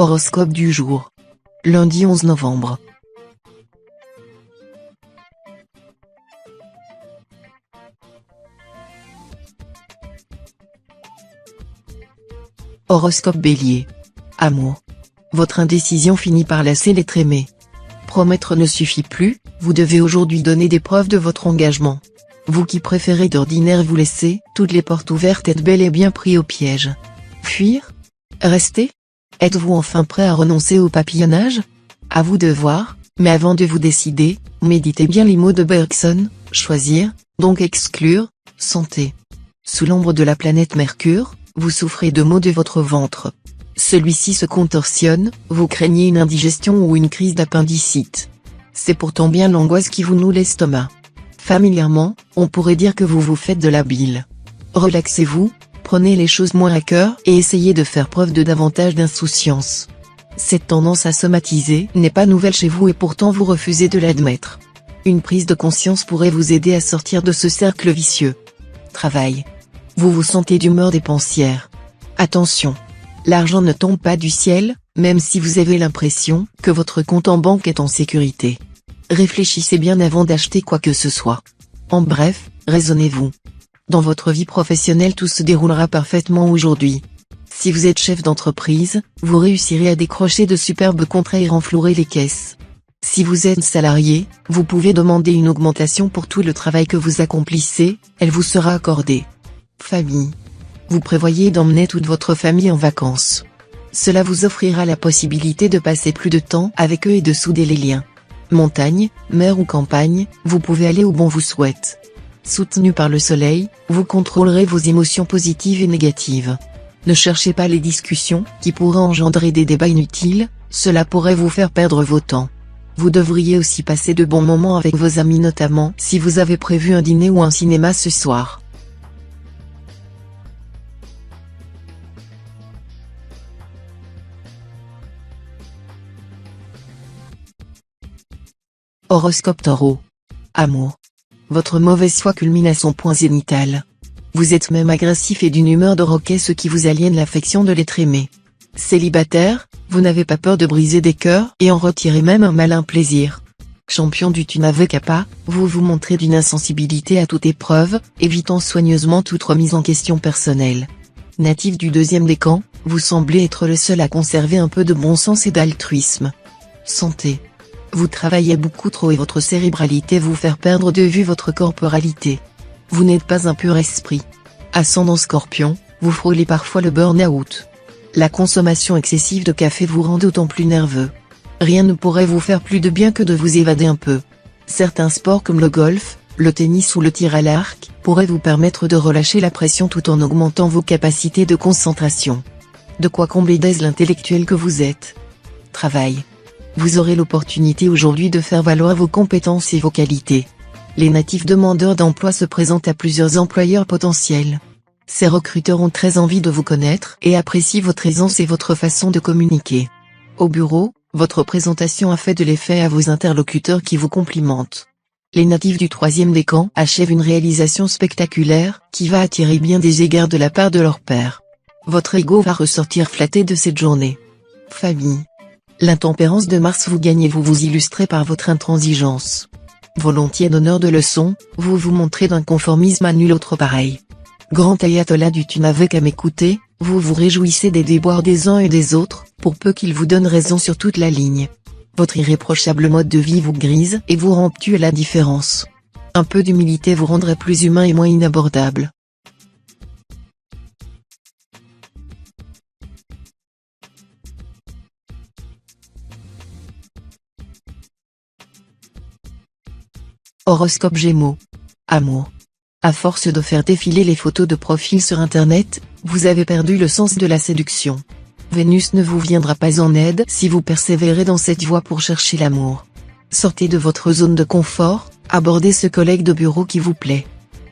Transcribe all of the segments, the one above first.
Horoscope du jour. Lundi 11 novembre. Horoscope Bélier. Amour. Votre indécision finit par lasser l'être aimé. Promettre ne suffit plus, vous devez aujourd'hui donner des preuves de votre engagement. Vous qui préférez d'ordinaire vous laisser toutes les portes ouvertes êtes bel et bien pris au piège. Fuir? Rester? Êtes-vous enfin prêt à renoncer au papillonnage? À vous de voir, mais avant de vous décider, méditez bien les mots de Bergson, choisir, donc exclure, santé. Sous l'ombre de la planète Mercure, vous souffrez de maux de votre ventre. Celui-ci se contorsionne, vous craignez une indigestion ou une crise d'appendicite. C'est pourtant bien l'angoisse qui vous noue l'estomac. Familièrement, on pourrait dire que vous vous faites de la bile. Relaxez-vous, prenez les choses moins à cœur et essayez de faire preuve de davantage d'insouciance. Cette tendance à somatiser n'est pas nouvelle chez vous et pourtant vous refusez de l'admettre. Une prise de conscience pourrait vous aider à sortir de ce cercle vicieux. Travail. Vous vous sentez d'humeur dépensière. Attention. L'argent ne tombe pas du ciel, même si vous avez l'impression que votre compte en banque est en sécurité. Réfléchissez bien avant d'acheter quoi que ce soit. En bref, raisonnez-vous. Dans votre vie professionnelle tout se déroulera parfaitement aujourd'hui. Si vous êtes chef d'entreprise, vous réussirez à décrocher de superbes contrats et renflouer les caisses. Si vous êtes salarié, vous pouvez demander une augmentation pour tout le travail que vous accomplissez, elle vous sera accordée. Famille. Vous prévoyez d'emmener toute votre famille en vacances. Cela vous offrira la possibilité de passer plus de temps avec eux et de souder les liens. Montagne, mer ou campagne, vous pouvez aller où bon vous souhaite. Soutenu par le soleil, vous contrôlerez vos émotions positives et négatives. Ne cherchez pas les discussions qui pourraient engendrer des débats inutiles, cela pourrait vous faire perdre vos temps. Vous devriez aussi passer de bons moments avec vos amis notamment si vous avez prévu un dîner ou un cinéma ce soir. Horoscope Taureau. Amour. Votre mauvaise foi culmine à son point zénithal. Vous êtes même agressif et d'une humeur de roquet ce qui vous aliène l'affection de l'être aimé. Célibataire, vous n'avez pas peur de briser des cœurs et en retirez même un malin plaisir. Champion du tu n'avais pas, vous vous montrez d'une insensibilité à toute épreuve, évitant soigneusement toute remise en question personnelle. Natif du deuxième décan, vous semblez être le seul à conserver un peu de bon sens et d'altruisme. Santé. Vous travaillez beaucoup trop et votre cérébralité vous fait perdre de vue votre corporalité. Vous n'êtes pas un pur esprit. Ascendant Scorpion, vous frôlez parfois le burn-out. La consommation excessive de café vous rend d'autant plus nerveux. Rien ne pourrait vous faire plus de bien que de vous évader un peu. Certains sports comme le golf, le tennis ou le tir à l'arc, pourraient vous permettre de relâcher la pression tout en augmentant vos capacités de concentration. De quoi combler d'aise l'intellectuel que vous êtes. Travail. Vous aurez l'opportunité aujourd'hui de faire valoir vos compétences et vos qualités. Les natifs demandeurs d'emploi se présentent à plusieurs employeurs potentiels. Ces recruteurs ont très envie de vous connaître et apprécient votre aisance et votre façon de communiquer. Au bureau, votre présentation a fait de l'effet à vos interlocuteurs qui vous complimentent. Les natifs du troisième décan achèvent une réalisation spectaculaire qui va attirer bien des égards de la part de leur père. Votre ego va ressortir flatté de cette journée. Famille. L'intempérance de Mars vous gagne et vous vous illustrez par votre intransigeance. Volontiers donneur de leçons, vous vous montrez d'un conformisme à nul autre pareil. Grand ayatollah du tu n'avais qu'à m'écouter, vous vous réjouissez des déboires des uns et des autres, pour peu qu'ils vous donnent raison sur toute la ligne. Votre irréprochable mode de vie vous grise et vous rend obtus à la différence. Un peu d'humilité vous rendrait plus humain et moins inabordable. Horoscope Gémeaux. Amour. À force de faire défiler les photos de profil sur internet, vous avez perdu le sens de la séduction. Vénus ne vous viendra pas en aide si vous persévérez dans cette voie pour chercher l'amour. Sortez de votre zone de confort, abordez ce collègue de bureau qui vous plaît.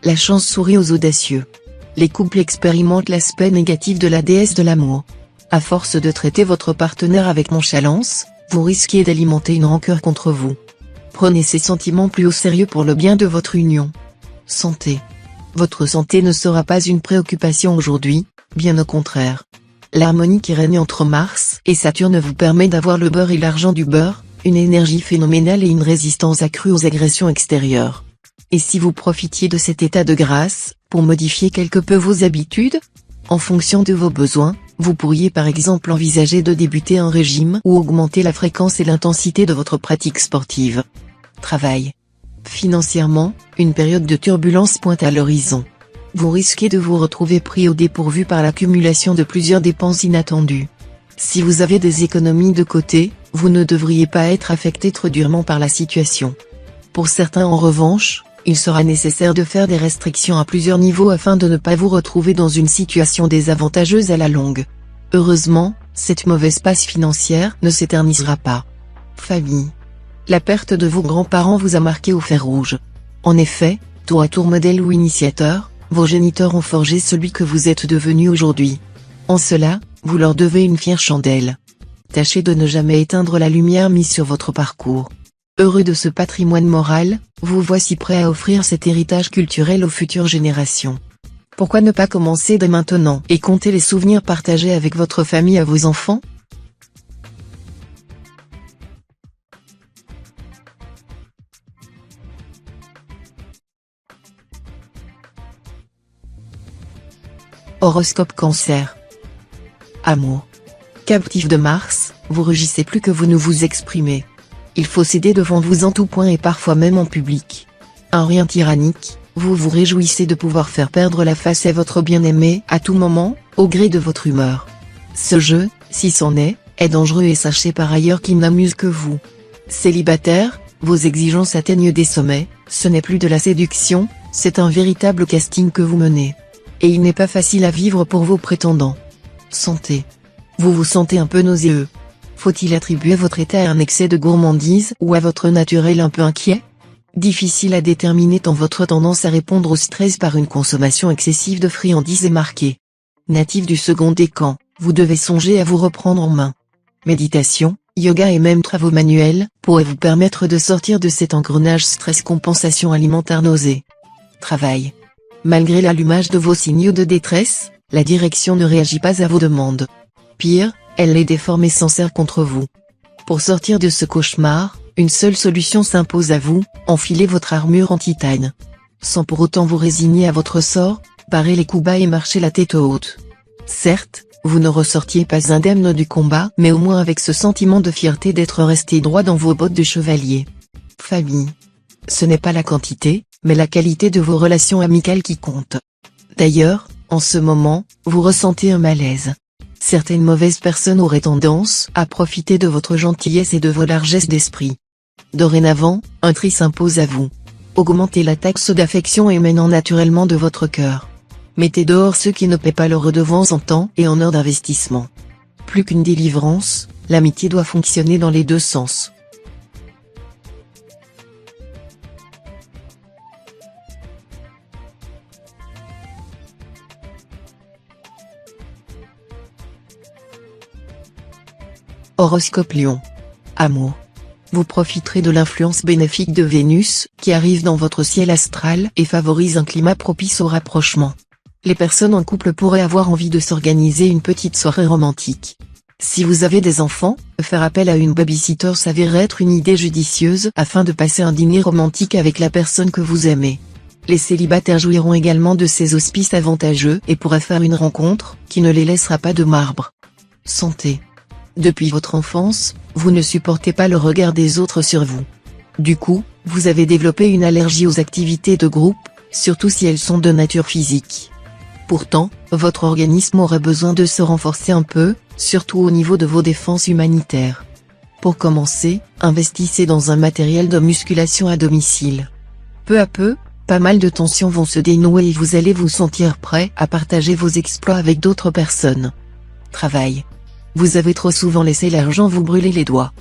La chance sourit aux audacieux. Les couples expérimentent l'aspect négatif de la déesse de l'amour. À force de traiter votre partenaire avec nonchalance, vous risquez d'alimenter une rancœur contre vous. Prenez ces sentiments plus au sérieux pour le bien de votre union. Santé. Votre santé ne sera pas une préoccupation aujourd'hui, bien au contraire. L'harmonie qui règne entre Mars et Saturne vous permet d'avoir le beurre et l'argent du beurre, une énergie phénoménale et une résistance accrue aux agressions extérieures. Et si vous profitiez de cet état de grâce, pour modifier quelque peu vos habitudes? En fonction de vos besoins, vous pourriez par exemple envisager de débuter un régime ou augmenter la fréquence et l'intensité de votre pratique sportive. Travail. Financièrement, une période de turbulence pointe à l'horizon. Vous risquez de vous retrouver pris au dépourvu par l'accumulation de plusieurs dépenses inattendues. Si vous avez des économies de côté, vous ne devriez pas être affecté trop durement par la situation. Pour certains en revanche, il sera nécessaire de faire des restrictions à plusieurs niveaux afin de ne pas vous retrouver dans une situation désavantageuse à la longue. Heureusement, cette mauvaise passe financière ne s'éternisera pas. Famille. La perte de vos grands-parents vous a marqué au fer rouge. En effet, tour à tour modèle ou initiateur, vos géniteurs ont forgé celui que vous êtes devenu aujourd'hui. En cela, vous leur devez une fière chandelle. Tâchez de ne jamais éteindre la lumière mise sur votre parcours. Heureux de ce patrimoine moral, vous voici prêt à offrir cet héritage culturel aux futures générations. Pourquoi ne pas commencer dès maintenant et compter les souvenirs partagés avec votre famille à vos enfants? Horoscope Cancer. Amour. Captif de Mars, vous rugissez plus que vous ne vous exprimez. Il faut céder devant vous en tout point et parfois même en public. Un rien tyrannique, vous vous réjouissez de pouvoir faire perdre la face à votre bien-aimé à tout moment, au gré de votre humeur. Ce jeu, si c'en est dangereux et sachez par ailleurs qu'il n'amuse que vous. Célibataire, vos exigences atteignent des sommets, ce n'est plus de la séduction, c'est un véritable casting que vous menez. Et il n'est pas facile à vivre pour vos prétendants. Santé. Vous vous sentez un peu nauséeux. Faut-il attribuer votre état à un excès de gourmandise ou à votre naturel un peu inquiet? Difficile à déterminer tant votre tendance à répondre au stress par une consommation excessive de friandises est marquée. Natif du second décan, vous devez songer à vous reprendre en main. Méditation, yoga et même travaux manuels pourraient vous permettre de sortir de cet engrenage stress-compensation alimentaire nausée. Travail. Malgré l'allumage de vos signaux de détresse, la direction ne réagit pas à vos demandes. Pire, elle les déforme et s'en sert contre vous. Pour sortir de ce cauchemar, une seule solution s'impose à vous, enfilez votre armure en titane. Sans pour autant vous résigner à votre sort, parez les coups bas et marchez la tête haute. Certes, vous ne ressortiez pas indemne du combat, mais au moins avec ce sentiment de fierté d'être resté droit dans vos bottes de chevalier. Famille. Ce n'est pas la quantité, mais la qualité de vos relations amicales qui compte. D'ailleurs, en ce moment, vous ressentez un malaise. Certaines mauvaises personnes auraient tendance à profiter de votre gentillesse et de vos largesses d'esprit. Dorénavant, un tri s'impose à vous. Augmentez la taxe d'affection émanant naturellement de votre cœur. Mettez dehors ceux qui ne paient pas leurs redevances en temps et en heures d'investissement. Plus qu'une délivrance, l'amitié doit fonctionner dans les deux sens. Horoscope Lion. Amour. Vous profiterez de l'influence bénéfique de Vénus, qui arrive dans votre ciel astral et favorise un climat propice au rapprochement. Les personnes en couple pourraient avoir envie de s'organiser une petite soirée romantique. Si vous avez des enfants, faire appel à une babysitter s'avère être une idée judicieuse afin de passer un dîner romantique avec la personne que vous aimez. Les célibataires jouiront également de ces auspices avantageux et pourraient faire une rencontre qui ne les laissera pas de marbre. Santé. Depuis votre enfance, vous ne supportez pas le regard des autres sur vous. Du coup, vous avez développé une allergie aux activités de groupe, surtout si elles sont de nature physique. Pourtant, votre organisme aurait besoin de se renforcer un peu, surtout au niveau de vos défenses humanitaires. Pour commencer, investissez dans un matériel de musculation à domicile. Peu à peu, pas mal de tensions vont se dénouer et vous allez vous sentir prêt à partager vos exploits avec d'autres personnes. Travail. Vous avez trop souvent laissé l'argent vous brûler les doigts.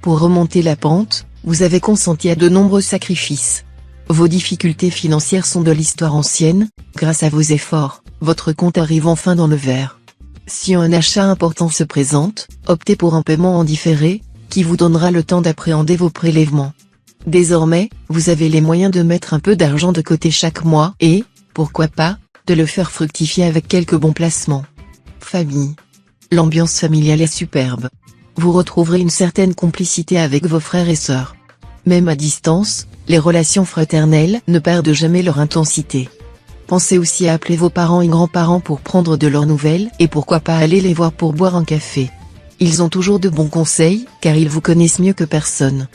Pour remonter la pente, vous avez consenti à de nombreux sacrifices. Vos difficultés financières sont de l'histoire ancienne, grâce à vos efforts, votre compte arrive enfin dans le vert. Si un achat important se présente, optez pour un paiement en différé, qui vous donnera le temps d'appréhender vos prélèvements. Désormais, vous avez les moyens de mettre un peu d'argent de côté chaque mois et, pourquoi pas, de le faire fructifier avec quelques bons placements. Famille. L'ambiance familiale est superbe. Vous retrouverez une certaine complicité avec vos frères et sœurs. Même à distance, les relations fraternelles ne perdent jamais leur intensité. Pensez aussi à appeler vos parents et grands-parents pour prendre de leurs nouvelles et pourquoi pas aller les voir pour boire un café. Ils ont toujours de bons conseils, car ils vous connaissent mieux que personne.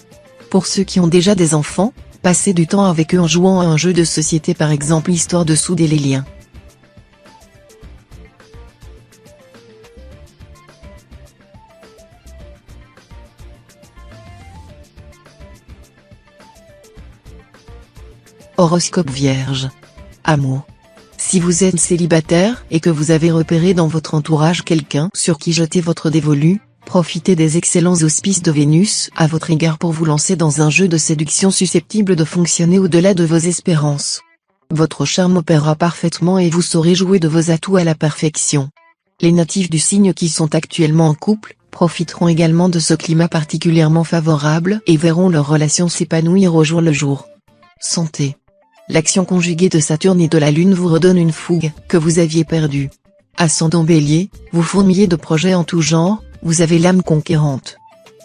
Pour ceux qui ont déjà des enfants, passez du temps avec eux en jouant à un jeu de société par exemple histoire de souder les liens. Horoscope Vierge. Amour. Si vous êtes célibataire et que vous avez repéré dans votre entourage quelqu'un sur qui jeter votre dévolu, profitez des excellents auspices de Vénus à votre égard pour vous lancer dans un jeu de séduction susceptible de fonctionner au-delà de vos espérances. Votre charme opérera parfaitement et vous saurez jouer de vos atouts à la perfection. Les natifs du signe qui sont actuellement en couple profiteront également de ce climat particulièrement favorable et verront leur relation s'épanouir au jour le jour. Santé. L'action conjuguée de Saturne et de la Lune vous redonne une fougue que vous aviez perdue. Ascendant Bélier, vous fourmillez de projets en tout genre, vous avez l'âme conquérante.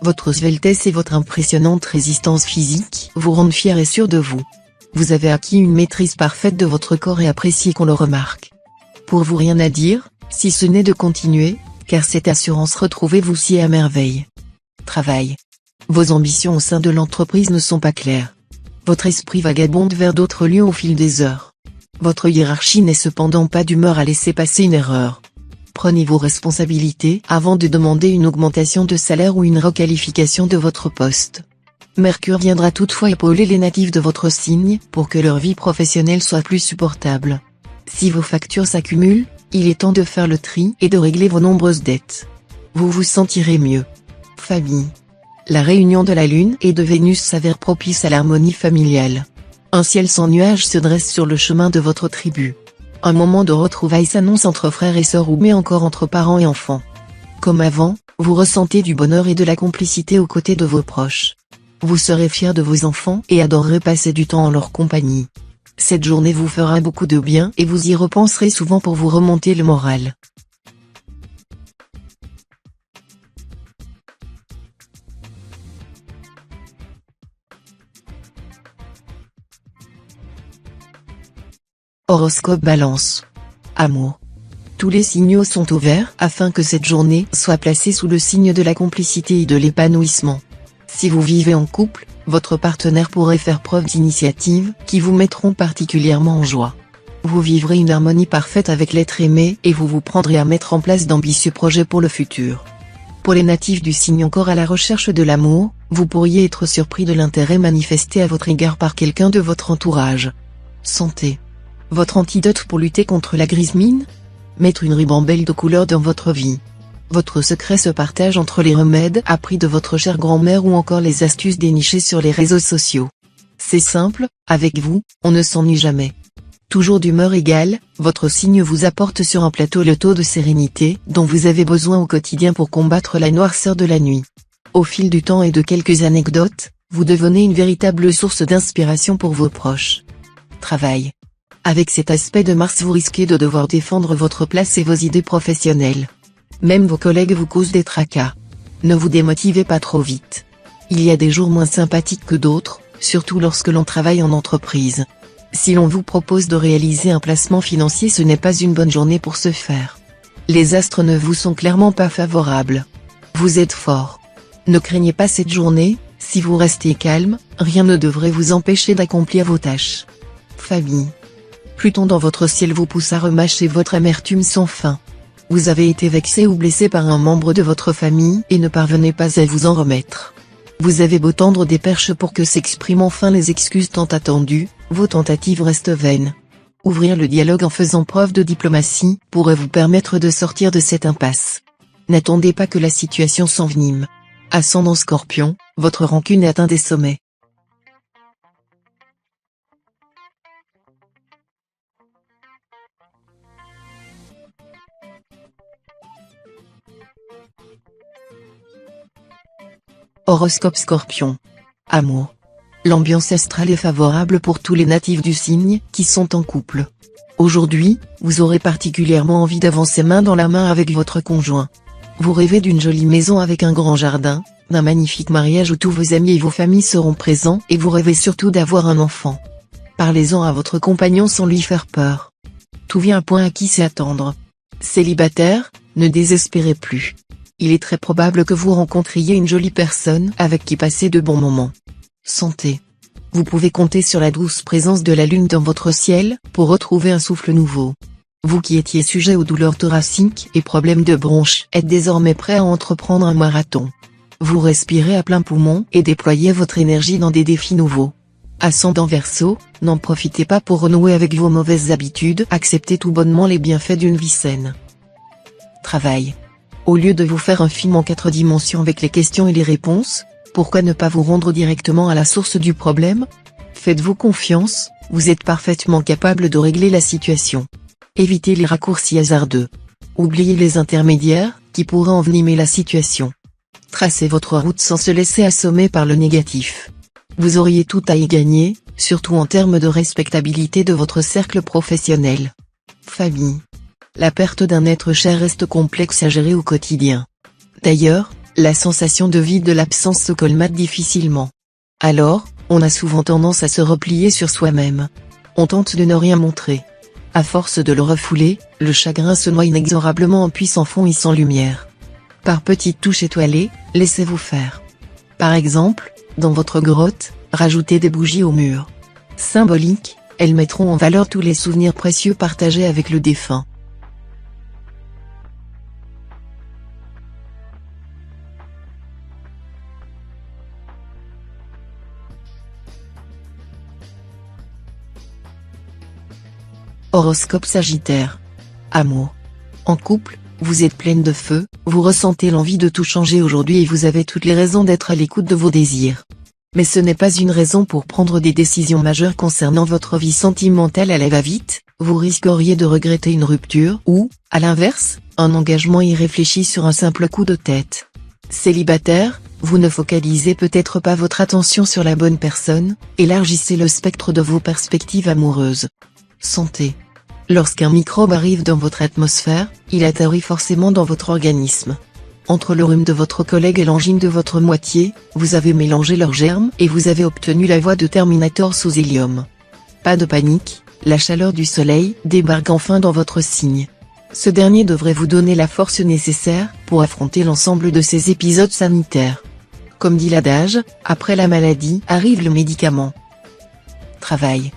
Votre sveltesse et votre impressionnante résistance physique vous rendent fier et sûr de vous. Vous avez acquis une maîtrise parfaite de votre corps et appréciez qu'on le remarque. Pour vous rien à dire, si ce n'est de continuer, car cette assurance retrouvée vous sied à merveille. Travail. Vos ambitions au sein de l'entreprise ne sont pas claires. Votre esprit vagabonde vers d'autres lieux au fil des heures. Votre hiérarchie n'est cependant pas d'humeur à laisser passer une erreur. Prenez vos responsabilités avant de demander une augmentation de salaire ou une requalification de votre poste. Mercure viendra toutefois épauler les natifs de votre signe pour que leur vie professionnelle soit plus supportable. Si vos factures s'accumulent, il est temps de faire le tri et de régler vos nombreuses dettes. Vous vous sentirez mieux. Famille. La réunion de la Lune et de Vénus s'avère propice à l'harmonie familiale. Un ciel sans nuages se dresse sur le chemin de votre tribu. Un moment de retrouvailles s'annonce entre frères et sœurs ou mais encore entre parents et enfants. Comme avant, vous ressentez du bonheur et de la complicité aux côtés de vos proches. Vous serez fiers de vos enfants et adorerez passer du temps en leur compagnie. Cette journée vous fera beaucoup de bien et vous y repenserez souvent pour vous remonter le moral. Horoscope Balance. Amour. Tous les signaux sont ouverts afin que cette journée soit placée sous le signe de la complicité et de l'épanouissement. Si vous vivez en couple, votre partenaire pourrait faire preuve d'initiative qui vous mettront particulièrement en joie. Vous vivrez une harmonie parfaite avec l'être aimé et vous vous prendrez à mettre en place d'ambitieux projets pour le futur. Pour les natifs du signe encore à la recherche de l'amour, vous pourriez être surpris de l'intérêt manifesté à votre égard par quelqu'un de votre entourage. Santé. Votre antidote pour lutter contre la grise mine? Mettre une ribambelle de couleur dans votre vie. Votre secret se partage entre les remèdes appris de votre chère grand-mère ou encore les astuces dénichées sur les réseaux sociaux. C'est simple, avec vous, on ne s'ennuie jamais. Toujours d'humeur égale, votre signe vous apporte sur un plateau le taux de sérénité dont vous avez besoin au quotidien pour combattre la noirceur de la nuit. Au fil du temps et de quelques anecdotes, vous devenez une véritable source d'inspiration pour vos proches. Travail. Avec cet aspect de Mars vous risquez de devoir défendre votre place et vos idées professionnelles. Même vos collègues vous causent des tracas. Ne vous démotivez pas trop vite. Il y a des jours moins sympathiques que d'autres, surtout lorsque l'on travaille en entreprise. Si l'on vous propose de réaliser un placement financier, ce n'est pas une bonne journée pour ce faire. Les astres ne vous sont clairement pas favorables. Vous êtes fort. Ne craignez pas cette journée, si vous restez calme, rien ne devrait vous empêcher d'accomplir vos tâches. Famille. Pluton dans votre ciel vous pousse à remâcher votre amertume sans fin. Vous avez été vexé ou blessé par un membre de votre famille et ne parvenez pas à vous en remettre. Vous avez beau tendre des perches pour que s'expriment enfin les excuses tant attendues, vos tentatives restent vaines. Ouvrir le dialogue en faisant preuve de diplomatie pourrait vous permettre de sortir de cette impasse. N'attendez pas que la situation s'envenime. Ascendant Scorpion, votre rancune atteint des sommets. Horoscope Scorpion. Amour. L'ambiance astrale est favorable pour tous les natifs du signe qui sont en couple. Aujourd'hui, vous aurez particulièrement envie d'avancer main dans la main avec votre conjoint. Vous rêvez d'une jolie maison avec un grand jardin, d'un magnifique mariage où tous vos amis et vos familles seront présents et vous rêvez surtout d'avoir un enfant. Parlez-en à votre compagnon sans lui faire peur. Tout vient à point à qui sait attendre. Célibataire, ne désespérez plus. Il est très probable que vous rencontriez une jolie personne avec qui passer de bons moments. Santé. Vous pouvez compter sur la douce présence de la lune dans votre ciel pour retrouver un souffle nouveau. Vous qui étiez sujet aux douleurs thoraciques et problèmes de bronches êtes désormais prêt à entreprendre un marathon. Vous respirez à plein poumon et déployez votre énergie dans des défis nouveaux. Ascendant Verseau, n'en profitez pas pour renouer avec vos mauvaises habitudes, acceptez tout bonnement les bienfaits d'une vie saine. Travail. Au lieu de vous faire un film en 4 dimensions avec les questions et les réponses, pourquoi ne pas vous rendre directement à la source du problème? Faites-vous confiance, vous êtes parfaitement capable de régler la situation. Évitez les raccourcis hasardeux. Oubliez les intermédiaires, qui pourraient envenimer la situation. Tracez votre route sans se laisser assommer par le négatif. Vous auriez tout à y gagner, surtout en termes de respectabilité de votre cercle professionnel. Famille. La perte d'un être cher reste complexe à gérer au quotidien. D'ailleurs, la sensation de vide de l'absence se colmate difficilement. Alors, on a souvent tendance à se replier sur soi-même. On tente de ne rien montrer. À force de le refouler, le chagrin se noie inexorablement en puits sans fond et sans lumière. Par petites touches étoilées, laissez-vous faire. Par exemple, dans votre grotte, rajoutez des bougies au mur. Symboliques, elles mettront en valeur tous les souvenirs précieux partagés avec le défunt. Horoscope Sagittaire. Amour. En couple, vous êtes pleine de feu, vous ressentez l'envie de tout changer aujourd'hui et vous avez toutes les raisons d'être à l'écoute de vos désirs. Mais ce n'est pas une raison pour prendre des décisions majeures concernant votre vie sentimentale à la va-vite, vous risqueriez de regretter une rupture ou, à l'inverse, un engagement irréfléchi sur un simple coup de tête. Célibataire, vous ne focalisez peut-être pas votre attention sur la bonne personne, élargissez le spectre de vos perspectives amoureuses. Santé. Lorsqu'un microbe arrive dans votre atmosphère, il atterrit forcément dans votre organisme. Entre le rhume de votre collègue et l'angine de votre moitié, vous avez mélangé leurs germes et vous avez obtenu la voix de Terminator sous hélium. Pas de panique, la chaleur du soleil débarque enfin dans votre signe. Ce dernier devrait vous donner la force nécessaire pour affronter l'ensemble de ces épisodes sanitaires. Comme dit l'adage, après la maladie arrive le médicament. Travail.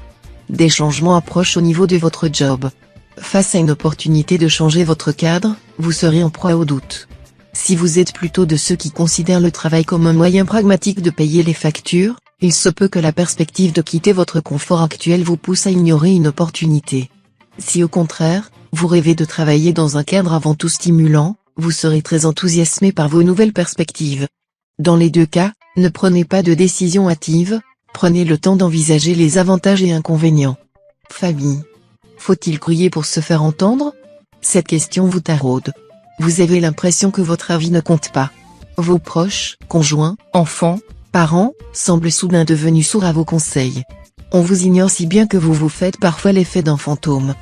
Des changements approchent au niveau de votre job. Face à une opportunité de changer votre cadre, vous serez en proie au doute. Si vous êtes plutôt de ceux qui considèrent le travail comme un moyen pragmatique de payer les factures, il se peut que la perspective de quitter votre confort actuel vous pousse à ignorer une opportunité. Si au contraire, vous rêvez de travailler dans un cadre avant tout stimulant, vous serez très enthousiasmé par vos nouvelles perspectives. Dans les deux cas, ne prenez pas de décision hâtive. Prenez le temps d'envisager les avantages et inconvénients. Famille. Faut-il crier pour se faire entendre? Cette question vous taraude. Vous avez l'impression que votre avis ne compte pas. Vos proches, conjoints, enfants, parents, semblent soudain devenus sourds à vos conseils. On vous ignore si bien que vous vous faites parfois l'effet d'un fantôme.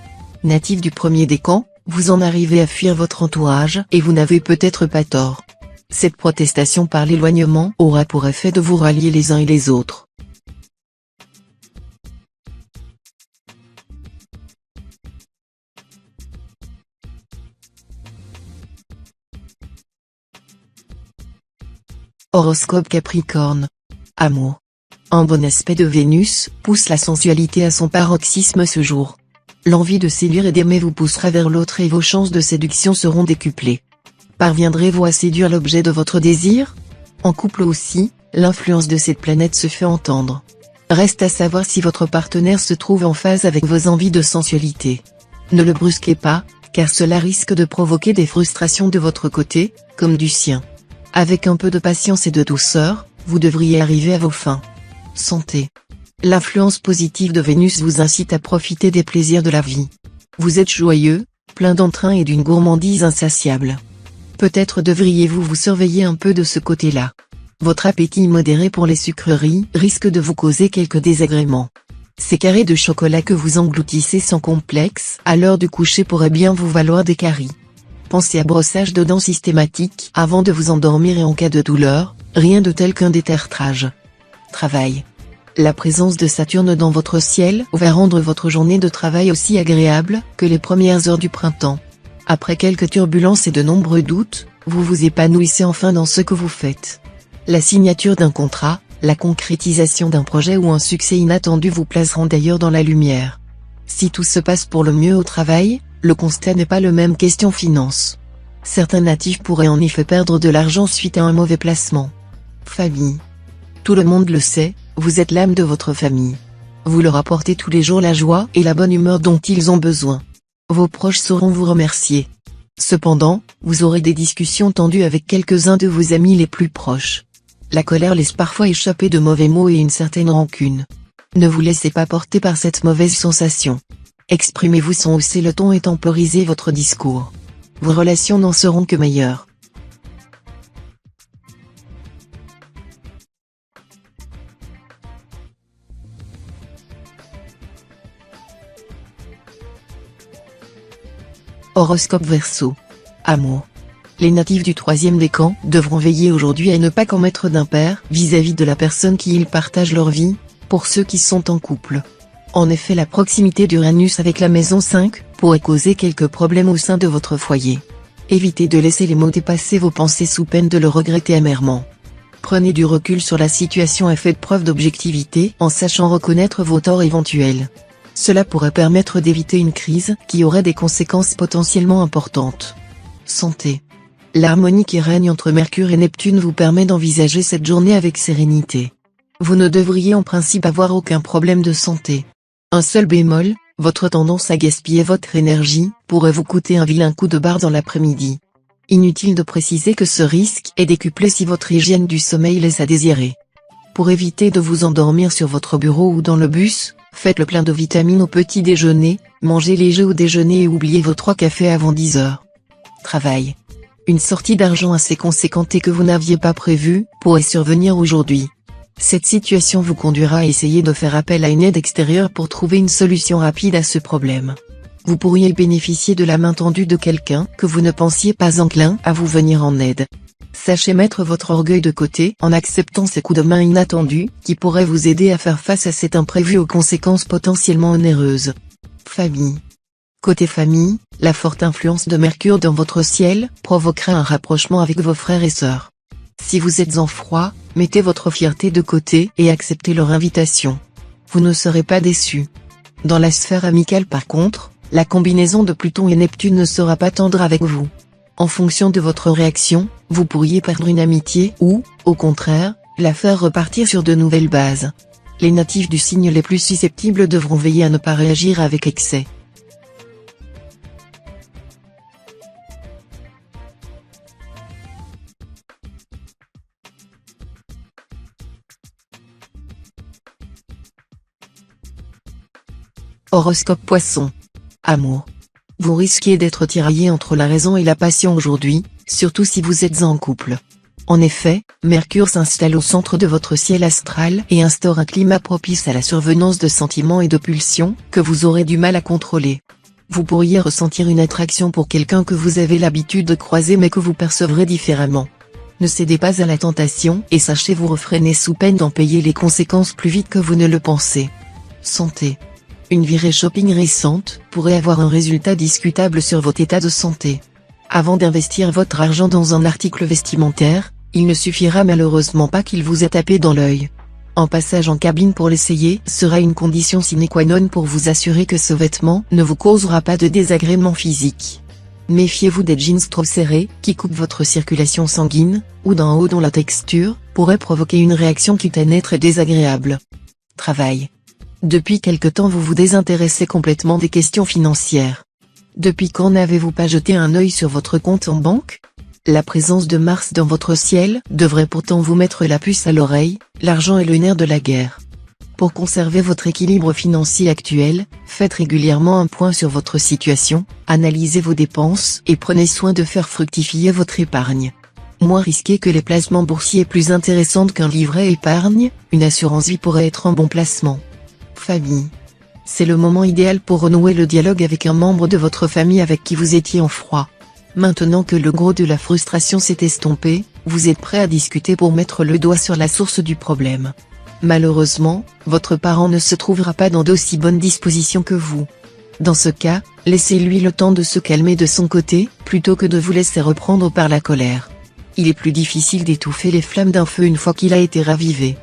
Natif du premier décan, vous en arrivez à fuir votre entourage et vous n'avez peut-être pas tort. Cette protestation par l'éloignement aura pour effet de vous rallier les uns et les autres. Horoscope Capricorne. Amour. Un bon aspect de Vénus pousse la sensualité à son paroxysme ce jour. L'envie de séduire et d'aimer vous poussera vers l'autre et vos chances de séduction seront décuplées. Parviendrez-vous à séduire l'objet de votre désir? En couple aussi, l'influence de cette planète se fait entendre. Reste à savoir si votre partenaire se trouve en phase avec vos envies de sensualité. Ne le brusquez pas, car cela risque de provoquer des frustrations de votre côté, comme du sien. Avec un peu de patience et de douceur, vous devriez arriver à vos fins. Santé. L'influence positive de Vénus vous incite à profiter des plaisirs de la vie. Vous êtes joyeux, plein d'entrain et d'une gourmandise insatiable. Peut-être devriez-vous vous surveiller un peu de ce côté-là. Votre appétit modéré pour les sucreries risque de vous causer quelques désagréments. Ces carrés de chocolat que vous engloutissez sans complexe à l'heure du coucher pourraient bien vous valoir des caries. Pensez à brossage de dents systématique avant de vous endormir et en cas de douleur, rien de tel qu'un détartrage. Travail. La présence de Saturne dans votre ciel va rendre votre journée de travail aussi agréable que les premières heures du printemps. Après quelques turbulences et de nombreux doutes, vous vous épanouissez enfin dans ce que vous faites. La signature d'un contrat, la concrétisation d'un projet ou un succès inattendu vous placeront d'ailleurs dans la lumière. Si tout se passe pour le mieux au travail, le constat n'est pas le même question finance. Certains natifs pourraient en effet perdre de l'argent suite à un mauvais placement. Famille. Tout le monde le sait, vous êtes l'âme de votre famille. Vous leur apportez tous les jours la joie et la bonne humeur dont ils ont besoin. Vos proches sauront vous remercier. Cependant, vous aurez des discussions tendues avec quelques-uns de vos amis les plus proches. La colère laisse parfois échapper de mauvais mots et une certaine rancune. Ne vous laissez pas porter par cette mauvaise sensation. Exprimez-vous sans hausser le ton et temporiser votre discours. Vos relations n'en seront que meilleures. Horoscope Verseau. Amour. Les natifs du troisième décan devront veiller aujourd'hui à ne pas commettre d'impair vis-à-vis de la personne qui ils partagent leur vie, pour ceux qui sont en couple. En effet, la proximité d'Uranus avec la maison 5 pourrait causer quelques problèmes au sein de votre foyer. Évitez de laisser les mots dépasser vos pensées sous peine de le regretter amèrement. Prenez du recul sur la situation et faites preuve d'objectivité en sachant reconnaître vos torts éventuels. Cela pourrait permettre d'éviter une crise qui aurait des conséquences potentiellement importantes. Santé. L'harmonie qui règne entre Mercure et Neptune vous permet d'envisager cette journée avec sérénité. Vous ne devriez en principe avoir aucun problème de santé. Un seul bémol, votre tendance à gaspiller votre énergie pourrait vous coûter un vilain coup de barre dans l'après-midi. Inutile de préciser que ce risque est décuplé si votre hygiène du sommeil laisse à désirer. Pour éviter de vous endormir sur votre bureau ou dans le bus, faites le plein de vitamines au petit déjeuner, mangez léger au déjeuner et oubliez vos 3 cafés avant 10 heures. Travail. Une sortie d'argent assez conséquente et que vous n'aviez pas prévue pourrait survenir aujourd'hui. Cette situation vous conduira à essayer de faire appel à une aide extérieure pour trouver une solution rapide à ce problème. Vous pourriez bénéficier de la main tendue de quelqu'un que vous ne pensiez pas enclin à vous venir en aide. Sachez mettre votre orgueil de côté en acceptant ces coups de main inattendus qui pourraient vous aider à faire face à cet imprévu aux conséquences potentiellement onéreuses. Famille. Côté famille, la forte influence de Mercure dans votre ciel provoquera un rapprochement avec vos frères et sœurs. Si vous êtes en froid, mettez votre fierté de côté et acceptez leur invitation. Vous ne serez pas déçus. Dans la sphère amicale par contre, la combinaison de Pluton et Neptune ne sera pas tendre avec vous. En fonction de votre réaction, vous pourriez perdre une amitié ou, au contraire, la faire repartir sur de nouvelles bases. Les natifs du signe les plus susceptibles devront veiller à ne pas réagir avec excès. Horoscope Poisson. Amour. Vous risquez d'être tiraillé entre la raison et la passion aujourd'hui, surtout si vous êtes en couple. En effet, Mercure s'installe au centre de votre ciel astral et instaure un climat propice à la survenance de sentiments et de pulsions que vous aurez du mal à contrôler. Vous pourriez ressentir une attraction pour quelqu'un que vous avez l'habitude de croiser mais que vous percevrez différemment. Ne cédez pas à la tentation et sachez vous refréner sous peine d'en payer les conséquences plus vite que vous ne le pensez. Santé. Une virée shopping récente pourrait avoir un résultat discutable sur votre état de santé. Avant d'investir votre argent dans un article vestimentaire, il ne suffira malheureusement pas qu'il vous ait tapé dans l'œil. Un passage en cabine pour l'essayer sera une condition sine qua non pour vous assurer que ce vêtement ne vous causera pas de désagréments physiques. Méfiez-vous des jeans trop serrés qui coupent votre circulation sanguine, ou d'un haut dont la texture pourrait provoquer une réaction cutanée très désagréable. Travail. Depuis quelque temps vous vous désintéressez complètement des questions financières. Depuis quand n'avez-vous pas jeté un œil sur votre compte en banque? La présence de Mars dans votre ciel devrait pourtant vous mettre la puce à l'oreille, l'argent est le nerf de la guerre. Pour conserver votre équilibre financier actuel, faites régulièrement un point sur votre situation, analysez vos dépenses et prenez soin de faire fructifier votre épargne. Moins risqué que les placements boursiers plus intéressantes qu'un livret épargne, une assurance vie pourrait être un bon placement. Famille. C'est le moment idéal pour renouer le dialogue avec un membre de votre famille avec qui vous étiez en froid. Maintenant que le gros de la frustration s'est estompé, vous êtes prêt à discuter pour mettre le doigt sur la source du problème. Malheureusement, votre parent ne se trouvera pas dans d'aussi bonnes dispositions que vous. Dans ce cas, laissez-lui le temps de se calmer de son côté, plutôt que de vous laisser reprendre par la colère. Il est plus difficile d'étouffer les flammes d'un feu une fois qu'il a été ravivé.